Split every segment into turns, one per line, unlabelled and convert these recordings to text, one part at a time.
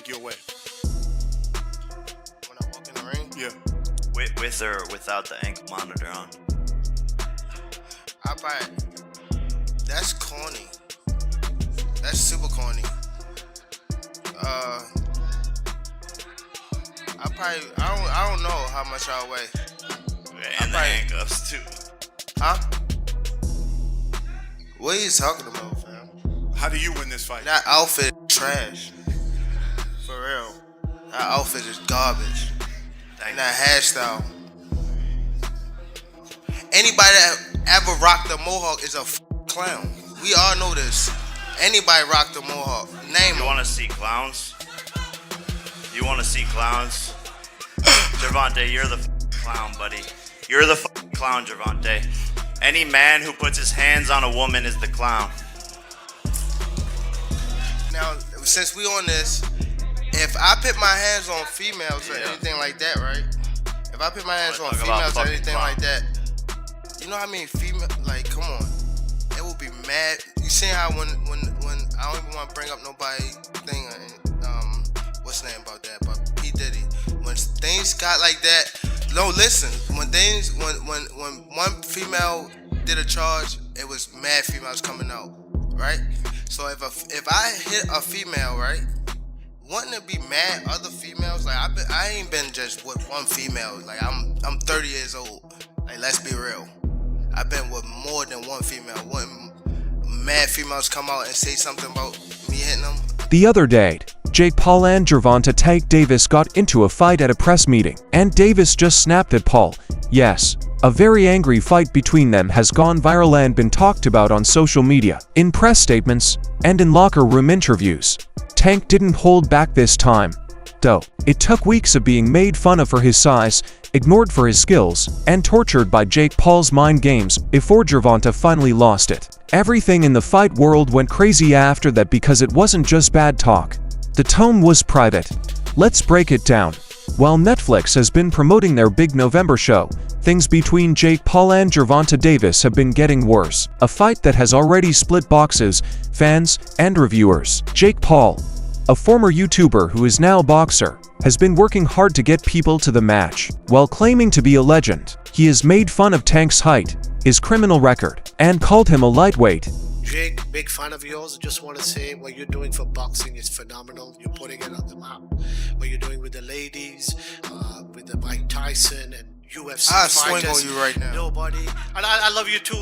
take you away?
When I walk in the ring?
Yeah.
With or without the ankle monitor on?
I probably, that's corny. That's super corny. I don't know how much I weigh.
And the handcuffs too.
Huh? What are you talking about, fam?
How do you win this fight?
That outfit is trash. For real. That outfit is garbage. And that hairstyle. Anybody that ever rocked a mohawk is a clown. We all know this. Anybody rocked a mohawk. Name
You
them.
want to see clowns? You want to see clowns? Gervonta, you're the clown, buddy. You're the clown, Gervonta. Any man who puts his hands on a woman is the clown.
Now, since we on this, if I put my hands on females or anything like that, right? If I put my hands on females or anything like that, you know how many female? Like, come on, it will be mad. You see how when I don't even want to bring up nobody thing. What's the name about that? But P Diddy. When things got like that, no, listen. When one female did a charge, it was mad females coming out, right? So if I hit a female, right, wouldn't it be mad other females? Like I ain't been just with one female. Like I'm 30 years old. Like let's be real. I've been with more than one female. When mad females come out and say something about me hitting them.
The other day, Jake Paul and Gervonta Tank Davis got into a fight at a press meeting, and Davis just snapped at Paul. Yes, a very angry fight between them has gone viral and been talked about on social media, in press statements, and in locker room interviews. Tank didn't hold back this time, though. It took weeks of being made fun of for his size, ignored for his skills, and tortured by Jake Paul's mind games before Gervonta finally lost it. Everything in the fight world went crazy after that because it wasn't just bad talk. The tone was private. Let's break it down. While Netflix has been promoting their big November show, things between Jake Paul and Gervonta Davis have been getting worse. A fight that has already split boxes, fans, and reviewers. Jake Paul, a former YouTuber who is now a boxer, has been working hard to get people to the match. While claiming to be a legend, he has made fun of Tank's height, his criminal record, and called him a lightweight.
Jake, big fan of yours. I just want to say what you're doing for boxing is phenomenal. You're putting it on the map. What you're doing with the ladies, with the Mike Tyson and UFC
I'll
fighters.
swing on you right now.
Nobody. And I love you too,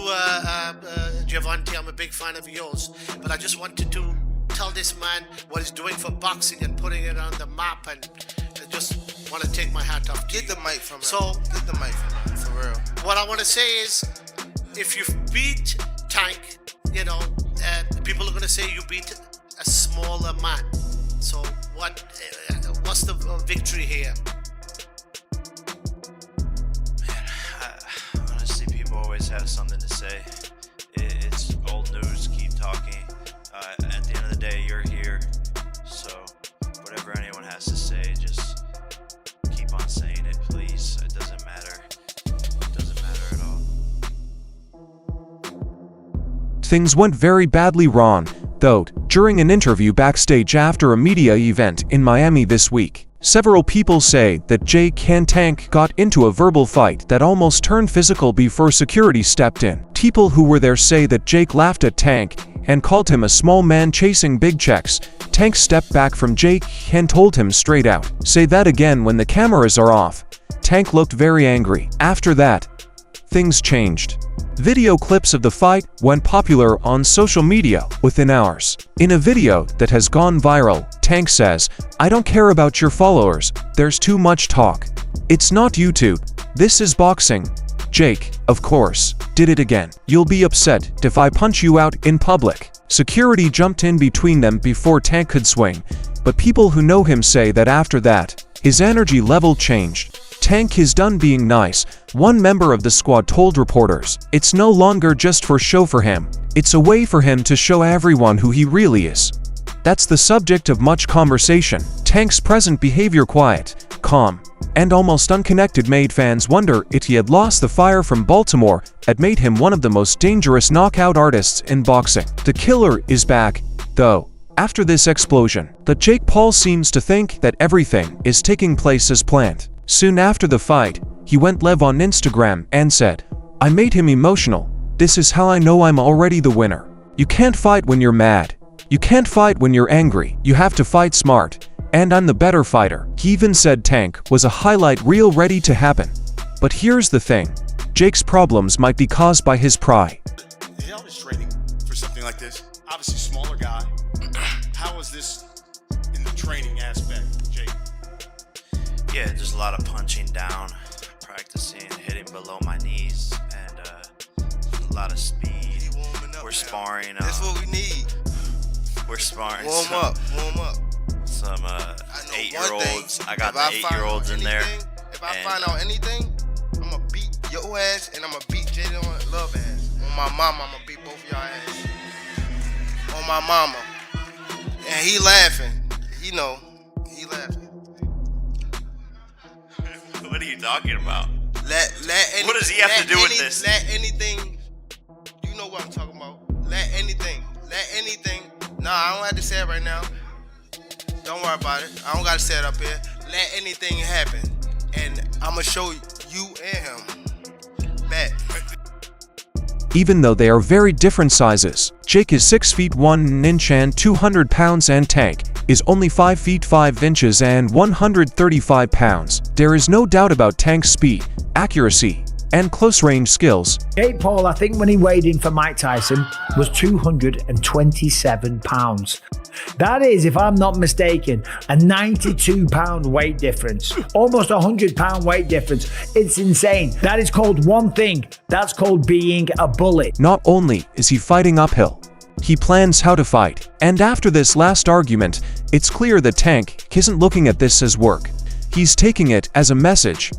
Gervonta. I'm a big fan of yours. But I just wanted to tell this man what he's doing for boxing and putting it on the map. And I just want to take my hat off to
Get
you.
the mic from him.
So,
Get the mic from him, for real.
what I want to say is, if you beat Tank, you know, people are going to say you beat a smaller man. So what's the victory here?
Honestly, people always have something to say. It's old news. Keep talking. At the end of the day, you're here. So whatever anyone has to say, just keep on saying it, please. It doesn't matter. It doesn't matter at all.
Things went very badly wrong, though, during an interview backstage after a media event in Miami this week. Several people say that Jake and Tank got into a verbal fight that almost turned physical before security stepped in. People who were there say that Jake laughed at Tank and called him a small man chasing big checks. Tank stepped back from Jake and told him straight out, "Say that again when the cameras are off." Tank looked very angry. After that, things changed. Video clips of the fight went popular on social media within hours. In a video that has gone viral, Tank says, "I don't care about your followers, there's too much talk. It's not YouTube. This is boxing." Jake, of course, did it again. "You'll be upset if I punch you out in public." Security jumped in between them before Tank could swing, but people who know him say that after that, his energy level changed. Tank is done being nice, one member of the squad told reporters. It's no longer just for show for him. It's a way for him to show everyone who he really is. That's the subject of much conversation. Tank's present behavior, quiet, calm, and almost unconnected, made fans wonder if he had lost the fire from Baltimore that made him one of the most dangerous knockout artists in boxing. The killer is back, though, After this explosion, the Jake Paul seems to think that everything is taking place as planned. Soon after the fight, he went live on Instagram and said, "I made him emotional. This is how I know I'm already the winner. You can't fight when you're mad. You can't fight when you're angry. You have to fight smart. And I'm the better fighter." He even said Tank was a highlight reel ready to happen. But here's the thing. Jake's problems might be caused by his pride.
How is training for something like this? Obviously smaller guy. How is this in the training aspect, Jake?
Yeah, just a lot of punching down, practicing, hitting below my knees, and a lot of speed. We're sparring.
That's what we need.
We're sparring.
Warm up.
Some 8-year-olds. I got the 8-year-olds in there.
If I find out anything, I'm gonna beat your ass and I'm gonna beat Jaden Love ass. On my mama, I'm gonna beat both of y'all ass. On my mama. And he laughing. You know, he laughing.
What are you talking about?
What
does he have to do with this?
Let anything. You know what I'm talking about. Let anything. Nah, I don't have to say it right now. Don't worry about it. I don't gotta say it up here. Let anything happen. And I'ma show you and him. Bet.
Even though they are very different sizes, Jake is 6 feet 1 inch and 200 pounds and Tank is only 5 feet 5 inches and 135 pounds. There is no doubt about Tank's speed, accuracy, and close-range skills.
Jake Paul, I think when he weighed in for Mike Tyson, was 227 pounds. That is, if I'm not mistaken, a 92-pound weight difference. Almost a 100-pound weight difference. It's insane. That is called one thing. That's called being a bully.
Not only is he fighting uphill, he plans how to fight. And after this last argument, it's clear that Tank isn't looking at this as work. He's taking it as a message.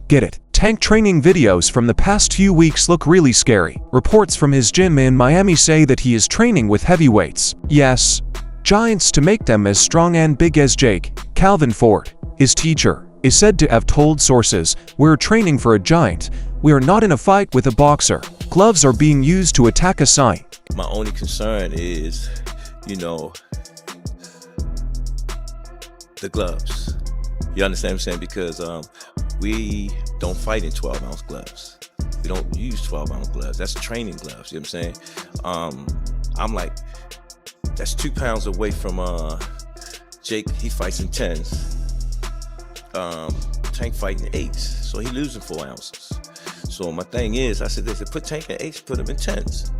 Get it? Tank training videos from the past few weeks look really scary. Reports from his gym in Miami say that he is training with heavyweights. Yes, giants to make them as strong and big as Jake. Calvin Ford, his teacher, is said to have told sources, "We're training for a giant. We are not in a fight with a boxer. Gloves are being used to attack a sign."
My only concern is, the gloves. You understand what I'm saying? Because we don't fight in 12-ounce gloves. We don't use 12-ounce gloves. That's training gloves. You know what I'm saying? I'm like, that's 2 pounds away from Jake. He fights in 10s. Tank fighting 8s. So he losing 4 ounces. So my thing is, I said, they said, put Tank in 8s, put him in 10s.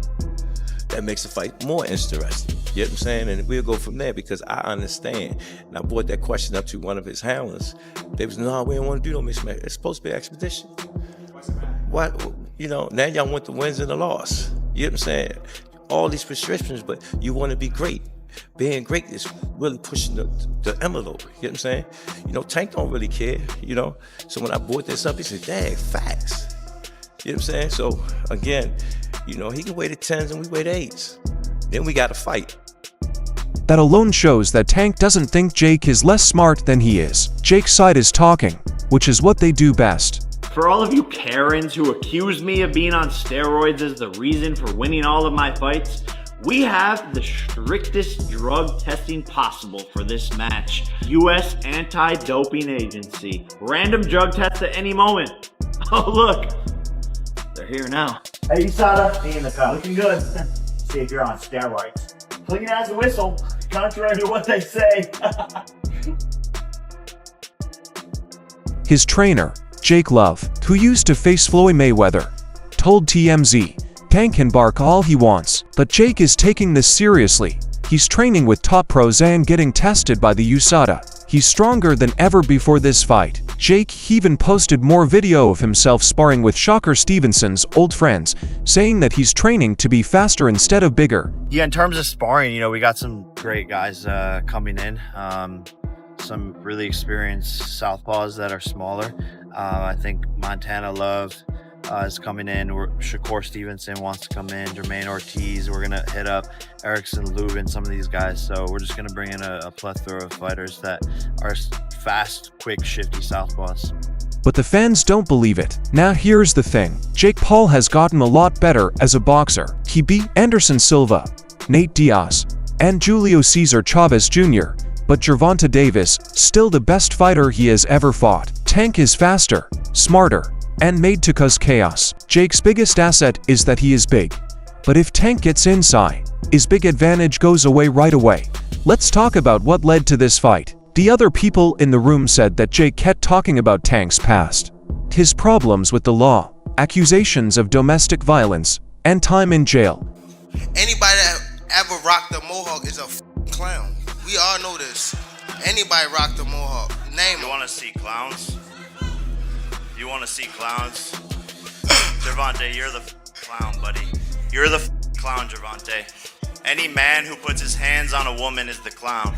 That makes the fight more interesting. You know what I'm saying? And we'll go from there because I understand. And I brought that question up to one of his handlers. They was, no, we don't want to do no mismatch. It's supposed to be an expedition. What? Now y'all want the wins and the loss. You know what I'm saying? All these prescriptions, but you want to be great. Being great is really pushing the envelope. You know what I'm saying? Tank don't really care, So when I brought this up, he said, dang, facts. You know what I'm saying? So again, he can weigh the 10s and we weigh the 8s. Then we got to fight.
That alone shows that Tank doesn't think Jake is less smart than he is. Jake's side is talking, which is what they do best.
For all of you Karens who accuse me of being on steroids as the reason for winning all of my fights, we have the strictest drug testing possible for this match. U.S. Anti-Doping Agency. Random drug tests at any moment. Oh, look. They're here now.
Hey, USADA, me in the car. Looking good. See if you're on steroids. Clean as a whistle, contrary to what they say.
His trainer, Jake Love, who used to face Floyd Mayweather, told TMZ, Tank can bark all he wants, but Jake is taking this seriously. He's training with top pros and getting tested by the USADA. He's stronger than ever before this fight. Jake even posted more video of himself sparring with Shocker Stevenson's old friends, saying that he's training to be faster instead of bigger.
Yeah, in terms of sparring, we got some great guys coming in. Some really experienced southpaws that are smaller. I think Montana Love, is coming in. Shakur Stevenson wants to come in. Jermaine Ortiz. We're gonna hit up Erickson, Lubin, some of these guys. So we're just gonna bring in a plethora of fighters that are fast, quick, shifty southpaws.
But the fans don't believe it. Now here's the thing. Jake Paul has gotten a lot better as a boxer. He beat Anderson Silva, Nate Diaz, and Julio Cesar Chavez Jr., but Gervonta Davis, still the best fighter he has ever fought. Tank is faster, smarter, and made to cause chaos. Jake's biggest asset is that he is big. But if Tank gets inside, his big advantage goes away right away. Let's talk about what led to this fight. The other people in the room said that Jake kept talking about Tank's past, his problems with the law, accusations of domestic violence, and time in jail.
Anybody that ever rocked a mohawk is a clown. We all know this. Anybody rocked a mohawk. Name
You
them.
want to see clowns? You want to see clowns? Gervonta, you're the clown, buddy. You're the clown, Gervonta. Any man who puts his hands on a woman is the clown.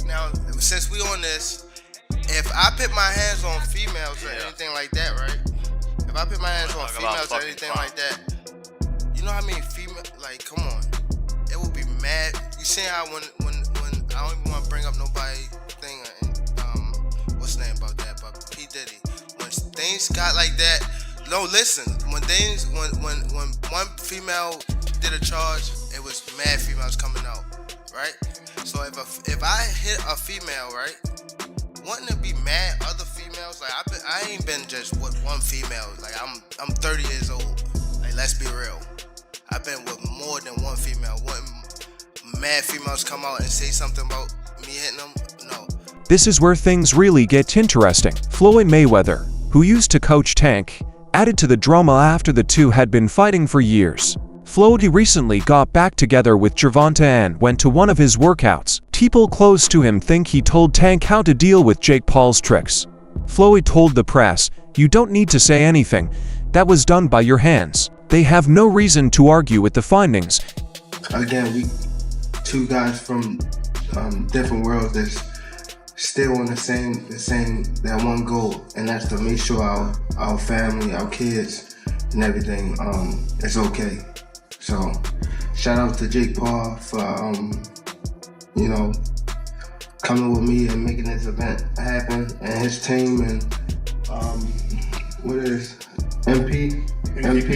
Now, since we on this, if I put my hands on females or anything like that, right? If I put my hands on
Talk about
females or
fucking
anything
clown.
like that, you know how many female, like, come on. It would be mad. You see how when I don't even want to bring up nobody thing, what's the name about that, but P. Diddy. When things got like that, no, listen, when one female did a charge, it was mad females coming out, right? So if I hit a female, right, wouldn't it be mad other females? Like I ain't been just with one female. Like I'm 30 years old. Like let's be real. I've been with more than one female. Wouldn't mad females come out and say something about me hitting them? No.
This is where things really get interesting. Floyd Mayweather, who used to coach Tank, added to the drama after the two had been fighting for years. Floyd recently got back together with Gervonta and went to one of his workouts. People close to him think he told Tank how to deal with Jake Paul's tricks. Floyd told the press, "You don't need to say anything. That was done by your hands." They have no reason to argue with the findings.
Again, we two guys from different worlds that's still on the same that one goal, and that's to make sure our family, our kids, and everything is okay. So, shout out to Jake Paul for coming with me and making this event happen, and his team, and what is MP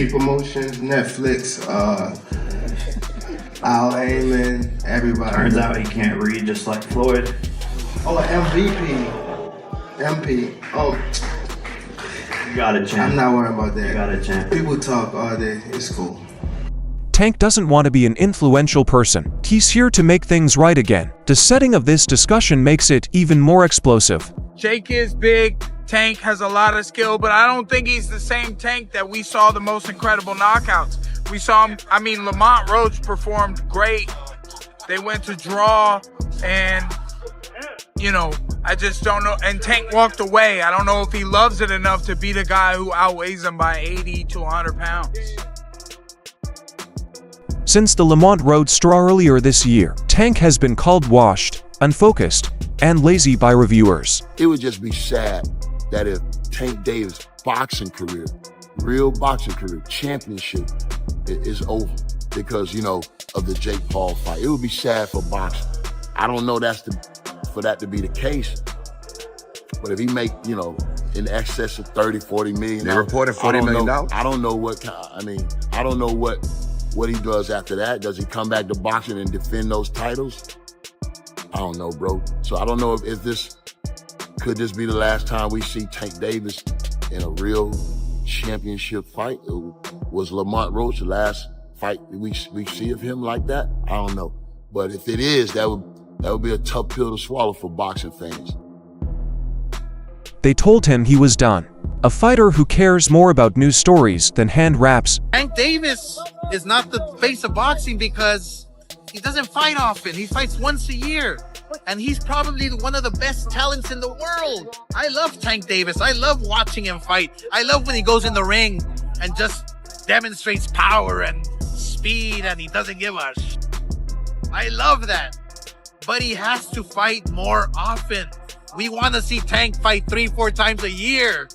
Promotions, Netflix, Al Heyman, everybody.
Turns out he can't read just like Floyd.
Oh, MP. Oh,
You got it, champ.
I'm not worried about that.
You got it, champ.
People talk all day. It's cool.
Tank doesn't want to be an influential person. He's here to make things right again. The setting of this discussion makes it even more explosive.
Jake is big. Tank has a lot of skill, but I don't think he's the same Tank that we saw the most incredible knockouts. We saw him, Lamont Roach performed great. They went to draw, and, I just don't know. And Tank walked away. I don't know if he loves it enough to beat a guy who outweighs him by 80 to 100 pounds.
Since the Lamont Road straw earlier this year, Tank has been called washed, unfocused, and lazy by reviewers.
It would just be sad that if Tank Davis' boxing career, real boxing career, championship, is over because, of the Jake Paul fight. It would be sad for boxing. I don't know for that to be the case. But if he make, in excess of 30, 40 million.
They reported $40 million.
I don't know what he does after that. Does he come back to boxing and defend those titles? I don't know, bro. So I don't know could this be the last time we see Tank Davis in a real championship fight? Was Lamont Roach the last fight we see of him like that? I don't know. But if it is, that would be a tough pill to swallow for boxing fans.
They told him he was done. A fighter who cares more about news stories than hand wraps.
Tank Davis is not the face of boxing because he doesn't fight often. He fights once a year. And he's probably one of the best talents in the world. I love Tank Davis. I love watching him fight. I love when he goes in the ring and just demonstrates power and speed and he doesn't give a sh. I love that. But he has to fight more often. We want to see Tank fight 3-4 times a year.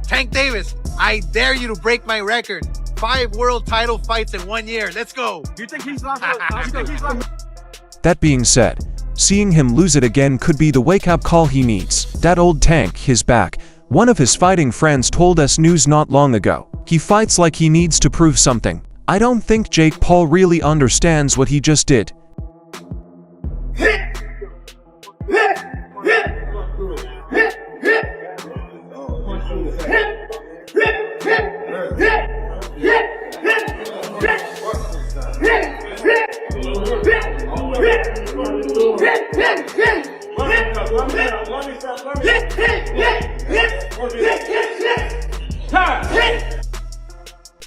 Tank Davis, I dare you to break my record. 5 world title fights in 1 year. Let's go.
You think he's locked up? You think he's locked up?
That being said, seeing him lose it again could be the wake-up call he needs. That old Tank is back. One of his fighting friends told us news not long ago. He fights like he needs to prove something. I don't think Jake Paul really understands what he just did.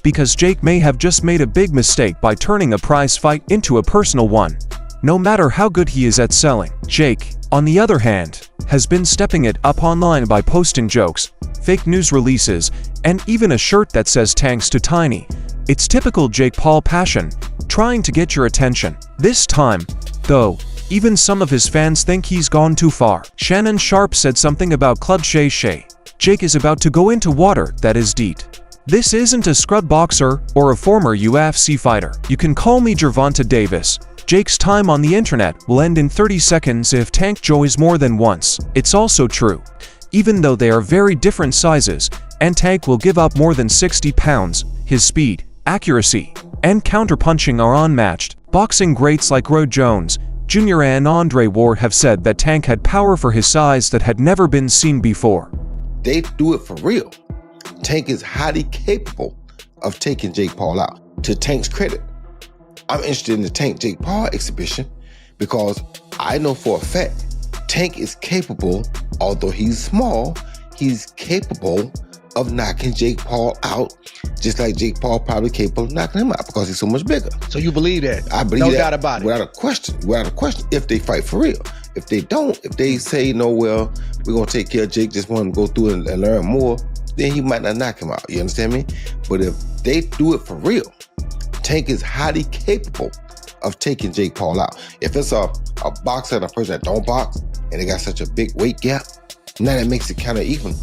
Because Jake may have just made a big mistake by turning a prize fight into a personal one. No matter how good he is at selling, Jake, on the other hand, has been stepping it up online by posting jokes, fake news releases, and even a shirt that says "Tanks to Tiny." It's typical Jake Paul passion, trying to get your attention. This time, though, even some of his fans think he's gone too far. Shannon Sharp said something about Club Shay Shay. Jake is about to go into water that is deep. This isn't a scrub boxer or a former UFC fighter. You can call me Gervonta Davis. Jake's time on the internet will end in 30 seconds if Tank joins more than once. It's also true. Even though they are very different sizes, and Tank will give up more than 60 pounds, his speed, accuracy, and counterpunching are unmatched. Boxing greats like Roy Jones Jr. and Andre Ward have said that Tank had power for his size that had never been seen before.
They do it for real. Tank is highly capable of taking Jake Paul out. To Tank's credit, I'm interested in the Tank Jake Paul exhibition because I know for a fact Tank is capable, although he's small, he's capable of knocking Jake Paul out, just like Jake Paul probably capable of knocking him out because he's so much bigger.
So you believe that?
I believe
no
that
doubt about it.
Without a question, if they fight for real. If they don't, if they say, no, well, we're going to take care of Jake, just want him to go through and learn more, then he might not knock him out. You understand me? But if they do it for real, Tank is highly capable of taking Jake Paul out. If it's a boxer and a person that don't box, and they got such a big weight gap, now that makes it kind of even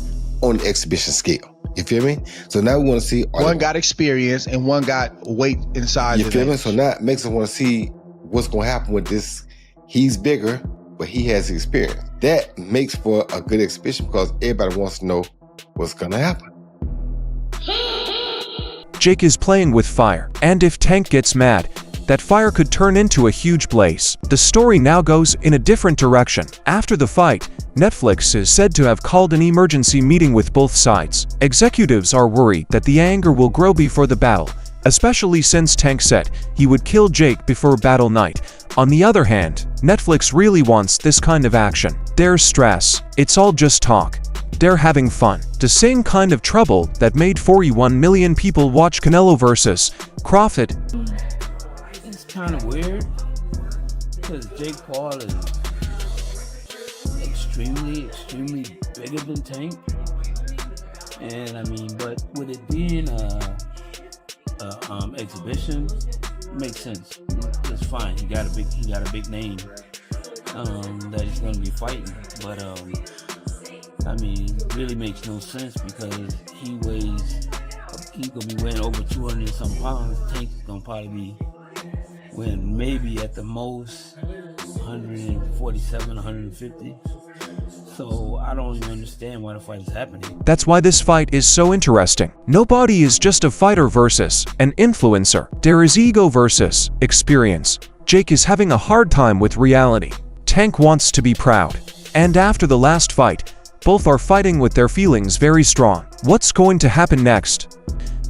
on the exhibition scale. You feel me? So now we want to see...
One got experience and one got weight and size.
You feel me? So now it makes us want to see what's going to happen with this. He's bigger, but he has experience. That makes for a good exhibition because everybody wants to know what's going to happen.
Jake is playing with fire, and if Tank gets mad, that fire could turn into a huge blaze. The story now goes in a different direction. After the fight, Netflix is said to have called an emergency meeting with both sides. Executives are worried that the anger will grow before the battle, especially since Tank said he would kill Jake before battle night. On the other hand, Netflix really wants this kind of action. There's stress. It's all just talk. They're having fun. The same kind of trouble that made 41 million people watch Canelo vs. Crawford.
It's kind of weird because Jake Paul is extremely bigger than Tank, and I mean, but with it being a exhibition, makes sense. It's fine. He got a big name that he's gonna be fighting, but I mean, it really makes no sense because he's gonna be weighing over 200 and some pounds. Tank is gonna probably be weighing maybe at the most 147, 150. So I don't even understand why the fight is happening.
That's why this fight is so interesting. Nobody is just a fighter versus an influencer. There is ego versus experience. Jake is having a hard time with reality. Tank wants to be proud. And after the last fight, both are fighting with their feelings very strong. What's going to happen next?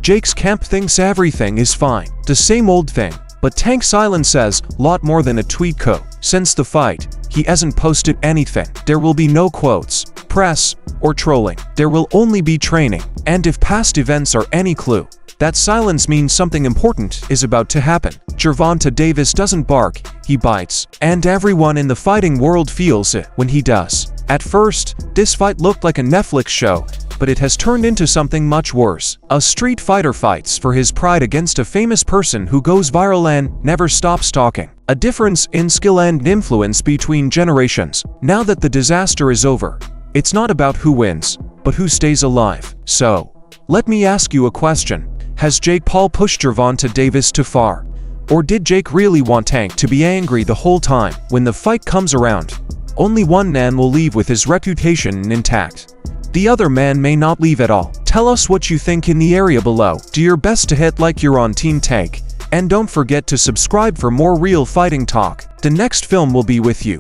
Jake's camp thinks everything is fine. The same old thing. But Tank Silence says lot more than a tweet co. Since the fight, he hasn't posted anything. There will be no quotes, press, or trolling. There will only be training. And if past events are any clue, that silence means something important is about to happen. Gervonta Davis doesn't bark, he bites. And everyone in the fighting world feels it when he does. At first, this fight looked like a Netflix show, but it has turned into something much worse. A street fighter fights for his pride against a famous person who goes viral and never stops talking. A difference in skill and influence between generations. Now that the disaster is over, it's not about who wins, but who stays alive? So, let me ask you a question. Has Jake Paul pushed Gervonta Davis too far? Or did Jake really want Tank to be angry the whole time? When the fight comes around, only one man will leave with his reputation intact. The other man may not leave at all. Tell us what you think in the area below. Do your best to hit like you're on Team Tank. And don't forget to subscribe for more real fighting talk. The next film will be with you.